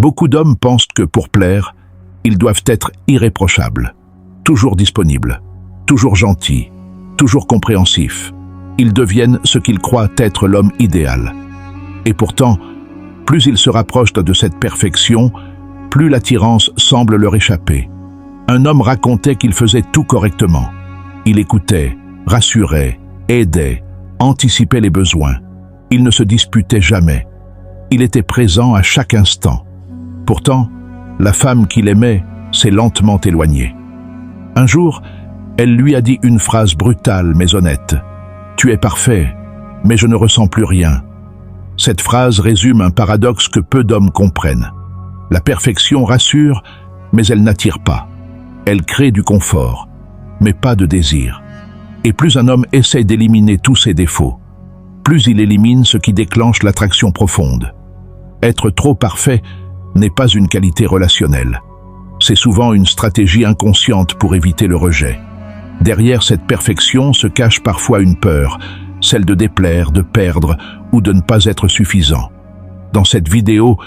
Beaucoup d'hommes pensent que pour plaire, ils doivent être irréprochables, toujours disponibles, toujours gentils, toujours compréhensifs. Ils deviennent ce qu'ils croient être l'homme idéal. Et pourtant, plus ils se rapprochent de cette perfection, plus l'attirance semble leur échapper. Un homme racontait qu'il faisait tout correctement. Il écoutait, rassurait, aidait, anticipait les besoins. Il ne se disputait jamais. Il était présent à chaque instant. Pourtant, la femme qu'il aimait s'est lentement éloignée. Un jour, elle lui a dit une phrase brutale mais honnête. « Tu es parfait, mais je ne ressens plus rien. » Cette phrase résume un paradoxe que peu d'hommes comprennent. La perfection rassure, mais elle n'attire pas. Elle crée du confort, mais pas de désir. Et plus un homme essaie d'éliminer tous ses défauts, plus il élimine ce qui déclenche l'attraction profonde. Être trop parfait n'est pas une qualité relationnelle. C'est souvent une stratégie inconsciente pour éviter le rejet. Derrière cette perfection se cache parfois une peur, celle de déplaire, de perdre ou de ne pas être suffisant. Dans cette vidéo,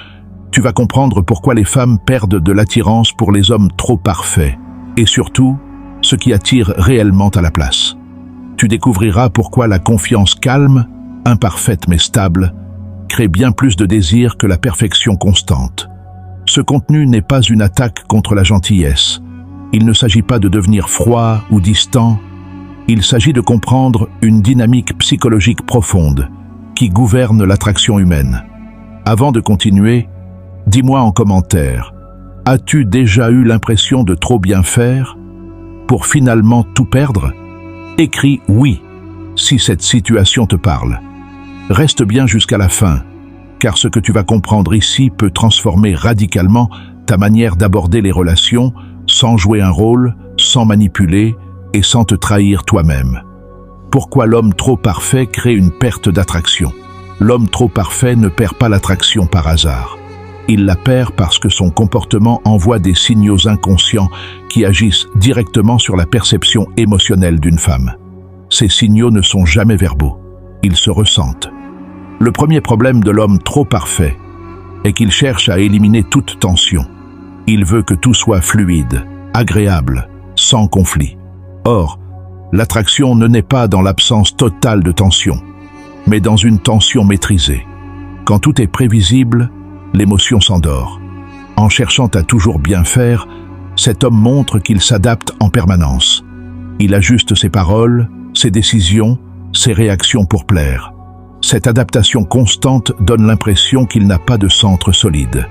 tu vas comprendre pourquoi les femmes perdent de l'attirance pour les hommes trop parfaits et surtout, ce qui attire réellement à la place. Tu découvriras pourquoi la confiance calme, imparfaite mais stable, crée bien plus de désir que la perfection constante. Ce contenu n'est pas une attaque contre la gentillesse. Il ne s'agit pas de devenir froid ou distant. Il s'agit de comprendre une dynamique psychologique profonde qui gouverne l'attraction humaine. Avant de continuer, dis-moi en commentaire, as-tu déjà eu l'impression de trop bien faire pour finalement tout perdre? Écris « oui » si cette situation te parle. Reste bien jusqu'à la fin, car ce que tu vas comprendre ici peut transformer radicalement ta manière d'aborder les relations sans jouer un rôle, sans manipuler et sans te trahir toi-même. Pourquoi l'homme trop parfait crée une perte d'attraction? L'homme trop parfait ne perd pas l'attraction par hasard. Il la perd parce que son comportement envoie des signaux inconscients qui agissent directement sur la perception émotionnelle d'une femme. Ces signaux ne sont jamais verbaux, ils se ressentent. Le premier problème de l'homme trop parfait est qu'il cherche à éliminer toute tension. Il veut que tout soit fluide, agréable, sans conflit. Or, l'attraction ne naît pas dans l'absence totale de tension, mais dans une tension maîtrisée. Quand tout est prévisible, l'émotion s'endort. En cherchant à toujours bien faire, cet homme montre qu'il s'adapte en permanence. Il ajuste ses paroles, ses décisions, ses réactions pour plaire. Cette adaptation constante donne l'impression qu'il n'a pas de centre solide.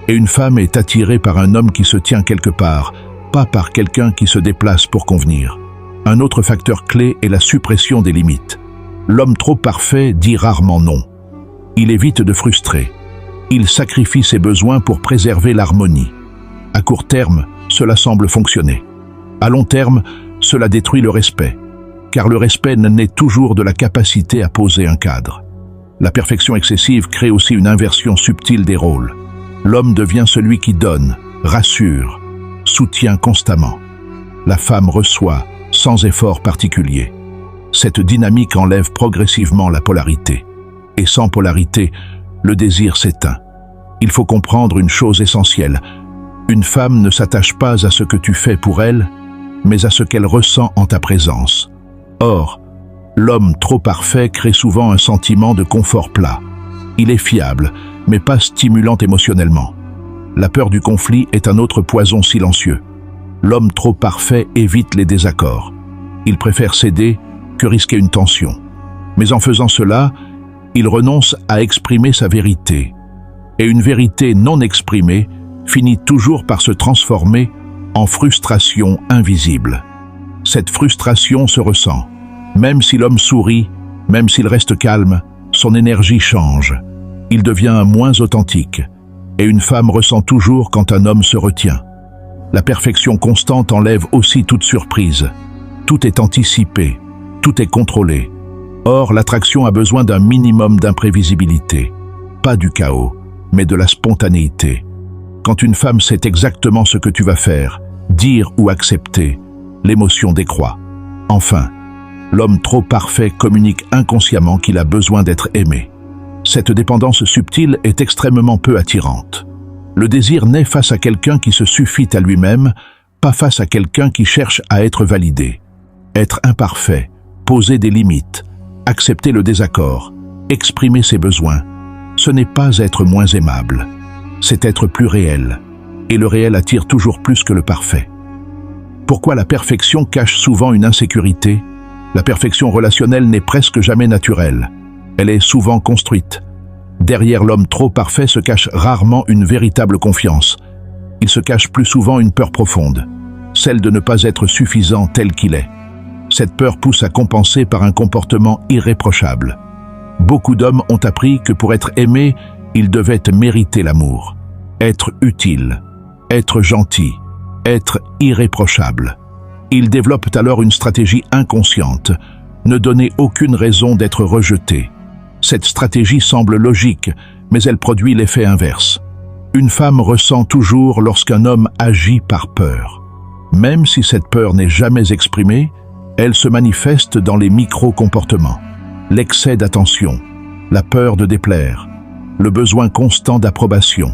Et une femme est attirée par un homme qui se tient quelque part, pas par quelqu'un qui se déplace pour convenir. Un autre facteur clé est la suppression des limites. L'homme trop parfait dit rarement non. Il évite de frustrer. Il sacrifie ses besoins pour préserver l'harmonie. À court terme, cela semble fonctionner. À long terme, cela détruit le respect, car le respect naît toujours de la capacité à poser un cadre. La perfection excessive crée aussi une inversion subtile des rôles. L'homme devient celui qui donne, rassure, soutient constamment. La femme reçoit, sans effort particulier. Cette dynamique enlève progressivement la polarité. Et sans polarité, le désir s'éteint. Il faut comprendre une chose essentielle. Une femme ne s'attache pas à ce que tu fais pour elle, mais à ce qu'elle ressent en ta présence. Or, l'homme trop parfait crée souvent un sentiment de confort plat. Il est fiable, mais pas stimulant émotionnellement. La peur du conflit est un autre poison silencieux. L'homme trop parfait évite les désaccords. Il préfère céder que risquer une tension. Mais en faisant cela, il renonce à exprimer sa vérité. Et une vérité non exprimée finit toujours par se transformer en frustration invisible. Cette frustration se ressent. Même si l'homme sourit, même s'il reste calme, son énergie change. Il devient moins authentique. Et une femme ressent toujours quand un homme se retient. La perfection constante enlève aussi toute surprise. Tout est anticipé, tout est contrôlé. Or, l'attraction a besoin d'un minimum d'imprévisibilité. Pas du chaos, mais de la spontanéité. Quand une femme sait exactement ce que tu vas faire, dire ou accepter, l'émotion décroît. Enfin, l'homme trop parfait communique inconsciemment qu'il a besoin d'être aimé. Cette dépendance subtile est extrêmement peu attirante. Le désir naît face à quelqu'un qui se suffit à lui-même, pas face à quelqu'un qui cherche à être validé. Être imparfait, poser des limites, accepter le désaccord, exprimer ses besoins, ce n'est pas être moins aimable, c'est être plus réel. Et le réel attire toujours plus que le parfait. Pourquoi la perfection cache souvent une insécurité? La perfection relationnelle n'est presque jamais naturelle. Elle est souvent construite. Derrière l'homme trop parfait se cache rarement une véritable confiance. Il se cache plus souvent une peur profonde, celle de ne pas être suffisant tel qu'il est. Cette peur pousse à compenser par un comportement irréprochable. Beaucoup d'hommes ont appris que pour être aimés, ils devaient mériter l'amour, être utiles, être gentils, être irréprochables. Ils développent alors une stratégie inconsciente, ne donner aucune raison d'être rejetés. Cette stratégie semble logique, mais elle produit l'effet inverse. Une femme ressent toujours lorsqu'un homme agit par peur. Même si cette peur n'est jamais exprimée, elle se manifeste dans les micro-comportements. L'excès d'attention, la peur de déplaire, le besoin constant d'approbation.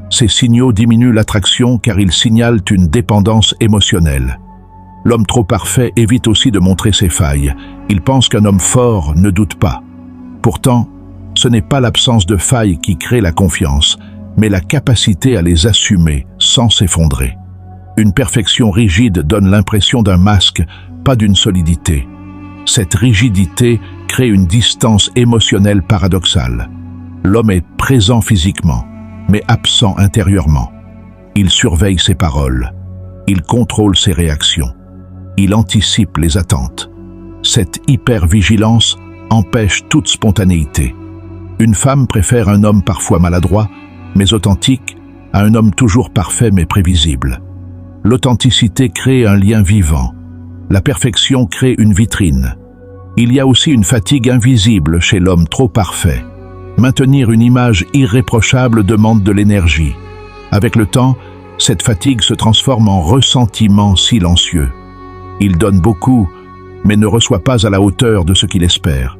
Ces signaux diminuent l'attraction car ils signalent une dépendance émotionnelle. L'homme trop parfait évite aussi de montrer ses failles. Il pense qu'un homme fort ne doute pas. Pourtant, ce n'est pas l'absence de failles qui crée la confiance, mais la capacité à les assumer sans s'effondrer. Une perfection rigide donne l'impression d'un masque, pas d'une solidité. Cette rigidité crée une distance émotionnelle paradoxale. L'homme est présent physiquement, mais absent intérieurement. Il surveille ses paroles, il contrôle ses réactions, il anticipe les attentes. Cette hypervigilance empêche toute spontanéité. Une femme préfère un homme parfois maladroit, mais authentique, à un homme toujours parfait mais prévisible. L'authenticité crée un lien vivant. La perfection crée une vitrine. Il y a aussi une fatigue invisible chez l'homme trop parfait. Maintenir une image irréprochable demande de l'énergie. Avec le temps, cette fatigue se transforme en ressentiment silencieux. Il donne beaucoup, mais ne reçoit pas à la hauteur de ce qu'il espère.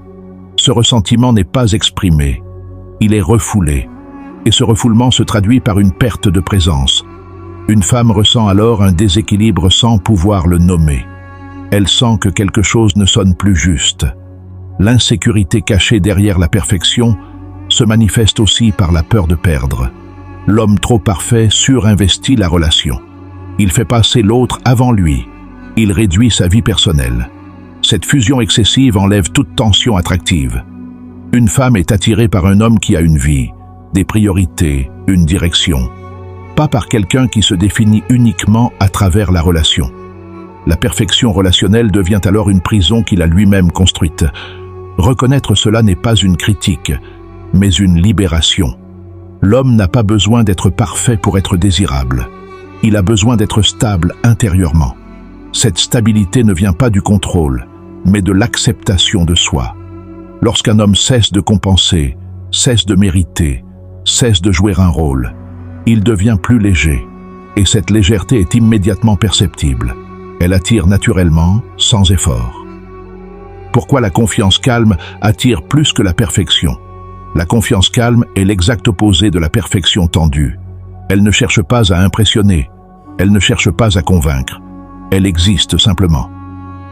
Ce ressentiment n'est pas exprimé, il est refoulé. Et ce refoulement se traduit par une perte de présence. Une femme ressent alors un déséquilibre sans pouvoir le nommer. Elle sent que quelque chose ne sonne plus juste. L'insécurité cachée derrière la perfection se manifeste aussi par la peur de perdre. L'homme trop parfait surinvestit la relation. Il fait passer l'autre avant lui. Il réduit sa vie personnelle. Cette fusion excessive enlève toute tension attractive. Une femme est attirée par un homme qui a une vie, des priorités, une direction. Pas par quelqu'un qui se définit uniquement à travers la relation. La perfection relationnelle devient alors une prison qu'il a lui-même construite. Reconnaître cela n'est pas une critique, mais une libération. L'homme n'a pas besoin d'être parfait pour être désirable. Il a besoin d'être stable intérieurement. Cette stabilité ne vient pas du contrôle, mais de l'acceptation de soi. Lorsqu'un homme cesse de compenser, cesse de mériter, cesse de jouer un rôle, il devient plus léger, et cette légèreté est immédiatement perceptible. Elle attire naturellement, sans effort. Pourquoi la confiance calme attire plus que la perfection? La confiance calme est l'exact opposé de la perfection tendue. Elle ne cherche pas à impressionner, elle ne cherche pas à convaincre, elle existe simplement.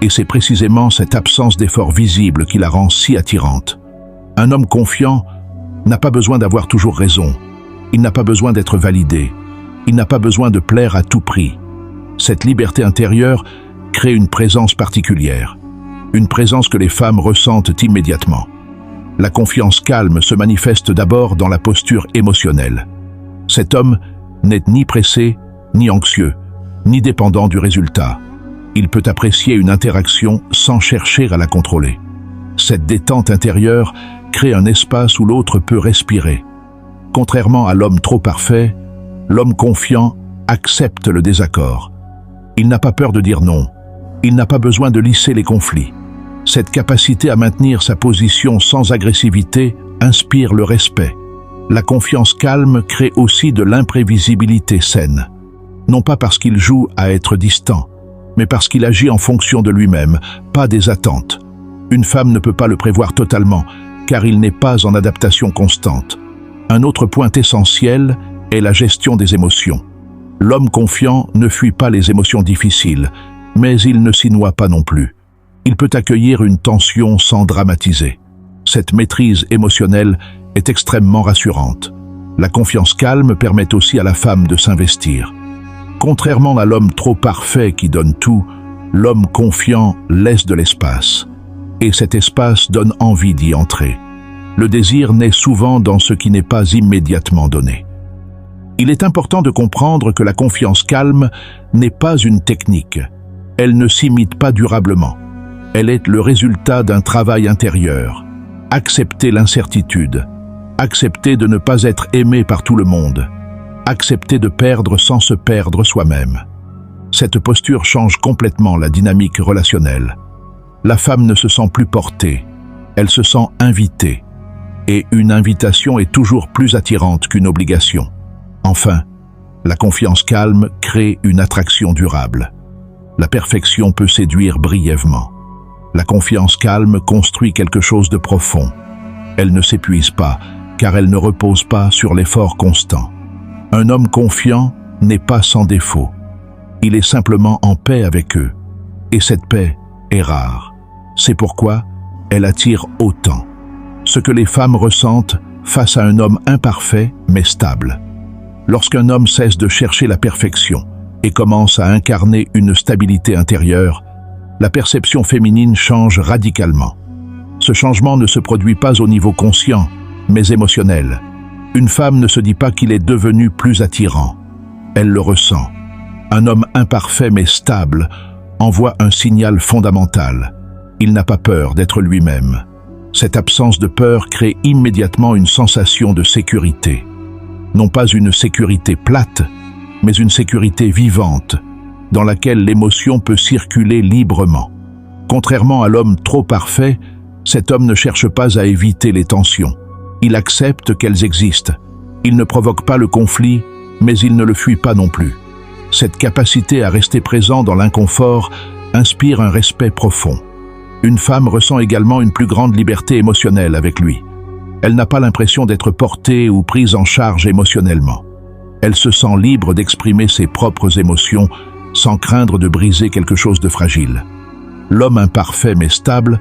Et c'est précisément cette absence d'effort visible qui la rend si attirante. Un homme confiant n'a pas besoin d'avoir toujours raison, il n'a pas besoin d'être validé, il n'a pas besoin de plaire à tout prix. Cette liberté intérieure crée une présence particulière, une présence que les femmes ressentent immédiatement. La confiance calme se manifeste d'abord dans la posture émotionnelle. Cet homme n'est ni pressé, ni anxieux, ni dépendant du résultat. Il peut apprécier une interaction sans chercher à la contrôler. Cette détente intérieure crée un espace où l'autre peut respirer. Contrairement à l'homme trop parfait, l'homme confiant accepte le désaccord. Il n'a pas peur de dire non. Il n'a pas besoin de lisser les conflits. Cette capacité à maintenir sa position sans agressivité inspire le respect. La confiance calme crée aussi de l'imprévisibilité saine. Non pas parce qu'il joue à être distant, mais parce qu'il agit en fonction de lui-même, pas des attentes. Une femme ne peut pas le prévoir totalement, car il n'est pas en adaptation constante. Un autre point essentiel est la gestion des émotions. L'homme confiant ne fuit pas les émotions difficiles, mais il ne s'y noie pas non plus. Il peut accueillir une tension sans dramatiser. Cette maîtrise émotionnelle est extrêmement rassurante. La confiance calme permet aussi à la femme de s'investir. Contrairement à l'homme trop parfait qui donne tout, l'homme confiant laisse de l'espace. Et cet espace donne envie d'y entrer. Le désir naît souvent dans ce qui n'est pas immédiatement donné. Il est important de comprendre que la confiance calme n'est pas une technique. Elle ne s'imite pas durablement. Elle est le résultat d'un travail intérieur. Accepter l'incertitude. Accepter de ne pas être aimé par tout le monde. Accepter de perdre sans se perdre soi-même. Cette posture change complètement la dynamique relationnelle. La femme ne se sent plus portée, elle se sent invitée. Et une invitation est toujours plus attirante qu'une obligation. Enfin, la confiance calme crée une attraction durable. La perfection peut séduire brièvement. La confiance calme construit quelque chose de profond. Elle ne s'épuise pas, car elle ne repose pas sur l'effort constant. Un homme confiant n'est pas sans défaut. Il est simplement en paix avec eux. Et cette paix est rare. C'est pourquoi elle attire autant. Ce que les femmes ressentent face à un homme imparfait mais stable. Lorsqu'un homme cesse de chercher la perfection et commence à incarner une stabilité intérieure, la perception féminine change radicalement. Ce changement ne se produit pas au niveau conscient, mais émotionnel. Une femme ne se dit pas qu'il est devenu plus attirant. Elle le ressent. Un homme imparfait mais stable envoie un signal fondamental. Il n'a pas peur d'être lui-même. Cette absence de peur crée immédiatement une sensation de sécurité. Non pas une sécurité plate, mais une sécurité vivante, dans laquelle l'émotion peut circuler librement. Contrairement à l'homme trop parfait, cet homme ne cherche pas à éviter les tensions. Il accepte qu'elles existent. Il ne provoque pas le conflit, mais il ne le fuit pas non plus. Cette capacité à rester présent dans l'inconfort inspire un respect profond. Une femme ressent également une plus grande liberté émotionnelle avec lui. Elle n'a pas l'impression d'être portée ou prise en charge émotionnellement. Elle se sent libre d'exprimer ses propres émotions sans craindre de briser quelque chose de fragile. L'homme imparfait mais stable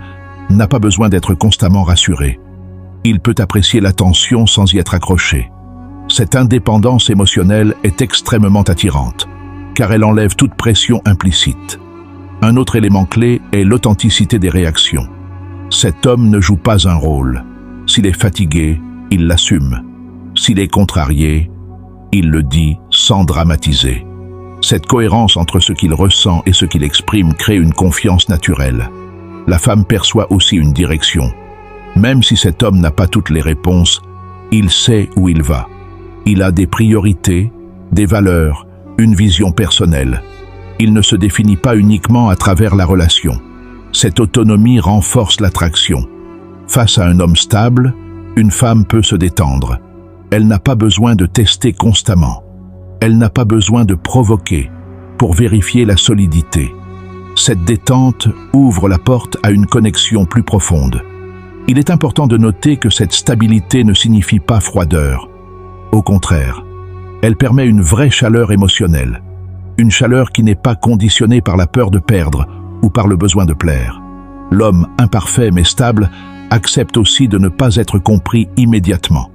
n'a pas besoin d'être constamment rassuré. Il peut apprécier l'attention sans y être accroché. Cette indépendance émotionnelle est extrêmement attirante, car elle enlève toute pression implicite. Un autre élément clé est l'authenticité des réactions. Cet homme ne joue pas un rôle. S'il est fatigué, il l'assume. S'il est contrarié, il le dit sans dramatiser. Cette cohérence entre ce qu'il ressent et ce qu'il exprime crée une confiance naturelle. La femme perçoit aussi une direction. Même si cet homme n'a pas toutes les réponses, il sait où il va. Il a des priorités, des valeurs, une vision personnelle. Il ne se définit pas uniquement à travers la relation. Cette autonomie renforce l'attraction. Face à un homme stable, une femme peut se détendre. Elle n'a pas besoin de tester constamment. Elle n'a pas besoin de provoquer pour vérifier la solidité. Cette détente ouvre la porte à une connexion plus profonde. Il est important de noter que cette stabilité ne signifie pas froideur. Au contraire, elle permet une vraie chaleur émotionnelle. Une chaleur qui n'est pas conditionnée par la peur de perdre ou par le besoin de plaire. L'homme imparfait mais stable accepte aussi de ne pas être compris immédiatement.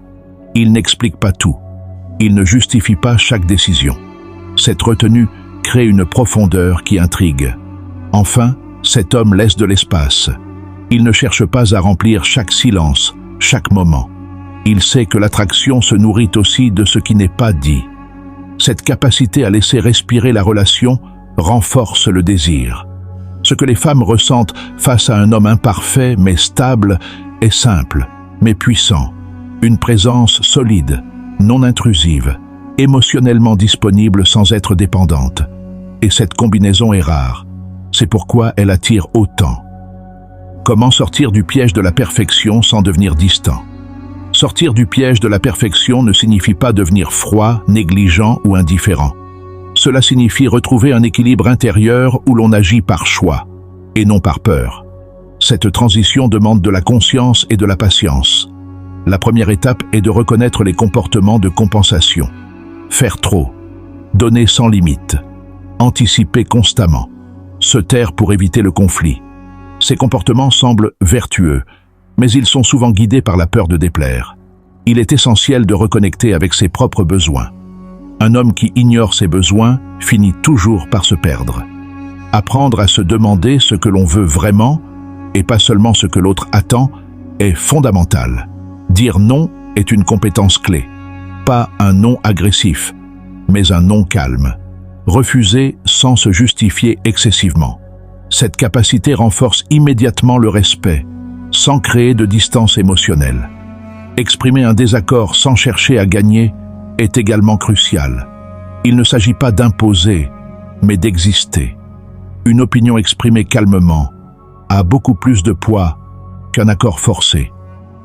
Il n'explique pas tout. Il ne justifie pas chaque décision. Cette retenue crée une profondeur qui intrigue. Enfin, cet homme laisse de l'espace. Il ne cherche pas à remplir chaque silence, chaque moment. Il sait que l'attraction se nourrit aussi de ce qui n'est pas dit. Cette capacité à laisser respirer la relation renforce le désir. Ce que les femmes ressentent face à un homme imparfait mais stable est simple, mais puissant. Une présence solide, non intrusive, émotionnellement disponible sans être dépendante. Et cette combinaison est rare. C'est pourquoi elle attire autant. Comment sortir du piège de la perfection sans devenir distant? Sortir du piège de la perfection ne signifie pas devenir froid, négligent ou indifférent. Cela signifie retrouver un équilibre intérieur où l'on agit par choix, et non par peur. Cette transition demande de la conscience et de la patience. La première étape est de reconnaître les comportements de compensation. faire trop, donner sans limite, anticiper constamment, se taire pour éviter le conflit. Ces comportements semblent vertueux, mais ils sont souvent guidés par la peur de déplaire. Il est essentiel de reconnecter avec ses propres besoins. Un homme qui ignore ses besoins finit toujours par se perdre. Apprendre à se demander ce que l'on veut vraiment, et pas seulement ce que l'autre attend, est fondamental. Dire non est une compétence clé. Pas un non agressif, mais un non calme. Refuser sans se justifier excessivement. Cette capacité renforce immédiatement le respect, sans créer de distance émotionnelle. Exprimer un désaccord sans chercher à gagner est également crucial. Il ne s'agit pas d'imposer, mais d'exister. Une opinion exprimée calmement a beaucoup plus de poids qu'un accord forcé.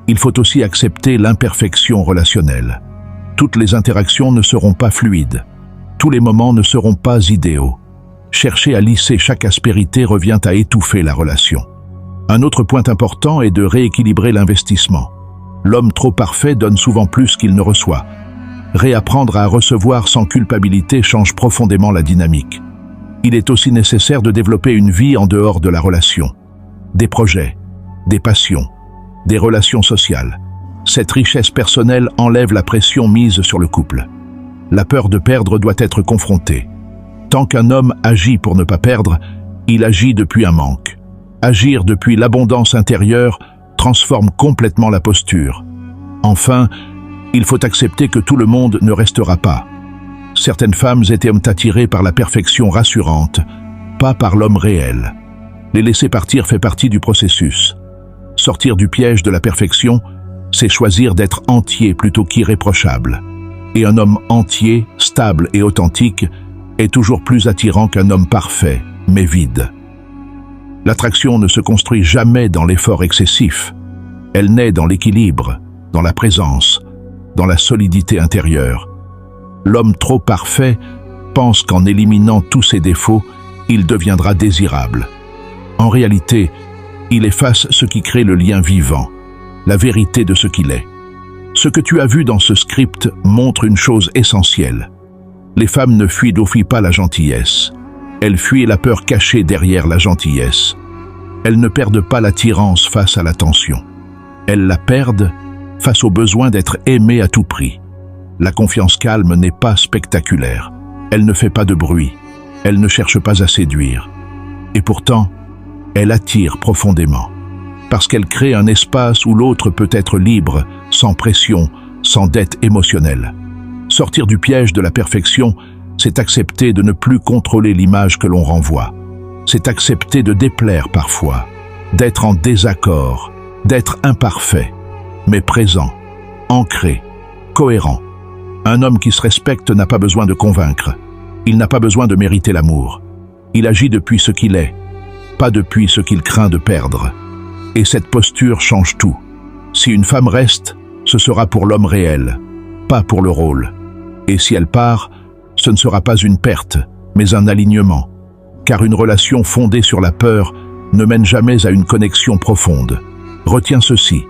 Il faut aussi accepter l'imperfection relationnelle. Toutes les interactions ne seront pas fluides. Tous les moments ne seront pas idéaux. Chercher à lisser chaque aspérité revient à étouffer la relation. Un autre point important est de rééquilibrer l'investissement. L'homme trop parfait donne souvent plus qu'il ne reçoit. Réapprendre à recevoir sans culpabilité change profondément la dynamique. Il est aussi nécessaire de développer une vie en dehors de la relation. Des projets, des passions, des relations sociales. Cette richesse personnelle enlève la pression mise sur le couple. La peur de perdre doit être confrontée. Tant qu'un homme agit pour ne pas perdre, il agit depuis un manque. Agir depuis l'abondance intérieure transforme complètement la posture. Enfin, il faut accepter que tout le monde ne restera pas. Certaines femmes étaient attirées par la perfection rassurante, pas par l'homme réel. Les laisser partir fait partie du processus. Sortir du piège de la perfection, c'est choisir d'être entier plutôt qu'irréprochable. Et un homme entier, stable et authentique est toujours plus attirant qu'un homme parfait, mais vide. L'attraction ne se construit jamais dans l'effort excessif. Elle naît dans l'équilibre, dans la présence, dans la solidité intérieure. L'homme trop parfait pense qu'en éliminant tous ses défauts, il deviendra désirable. En réalité, il efface ce qui crée le lien vivant, la vérité de ce qu'il est. Ce que tu as vu dans ce script montre une chose essentielle. Les femmes ne fuient d'office pas la gentillesse. Elles fuient la peur cachée derrière la gentillesse. Elles ne perdent pas l'attirance face à l'attention. Elles la perdent face au besoin d'être aimées à tout prix. La confiance calme n'est pas spectaculaire. Elle ne fait pas de bruit. Elle ne cherche pas à séduire. Et pourtant, elle attire profondément. Parce qu'elle crée un espace où l'autre peut être libre, sans pression, sans dette émotionnelle. Sortir du piège de la perfection, c'est accepter de ne plus contrôler l'image que l'on renvoie. C'est accepter de déplaire parfois, d'être en désaccord, d'être imparfait, mais présent, ancré, cohérent. Un homme qui se respecte n'a pas besoin de convaincre. Il n'a pas besoin de mériter l'amour. Il agit depuis ce qu'il est, pas depuis ce qu'il craint de perdre. Et cette posture change tout. Si une femme reste, ce sera pour l'homme réel, pas pour le rôle. Et si elle part, ce ne sera pas une perte, mais un alignement. Car une relation fondée sur la peur ne mène jamais à une connexion profonde. Retiens ceci,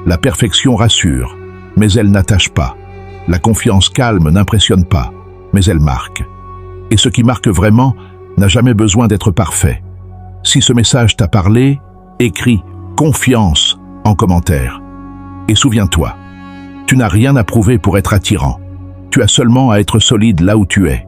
la perfection rassure, mais elle n'attache pas. La confiance calme n'impressionne pas, mais elle marque. Et ce qui marque vraiment n'a jamais besoin d'être parfait. Si ce message t'a parlé, écris « confiance » en commentaire. Et souviens-toi, tu n'as rien à prouver pour être attirant. Tu as seulement à être solide là où tu es.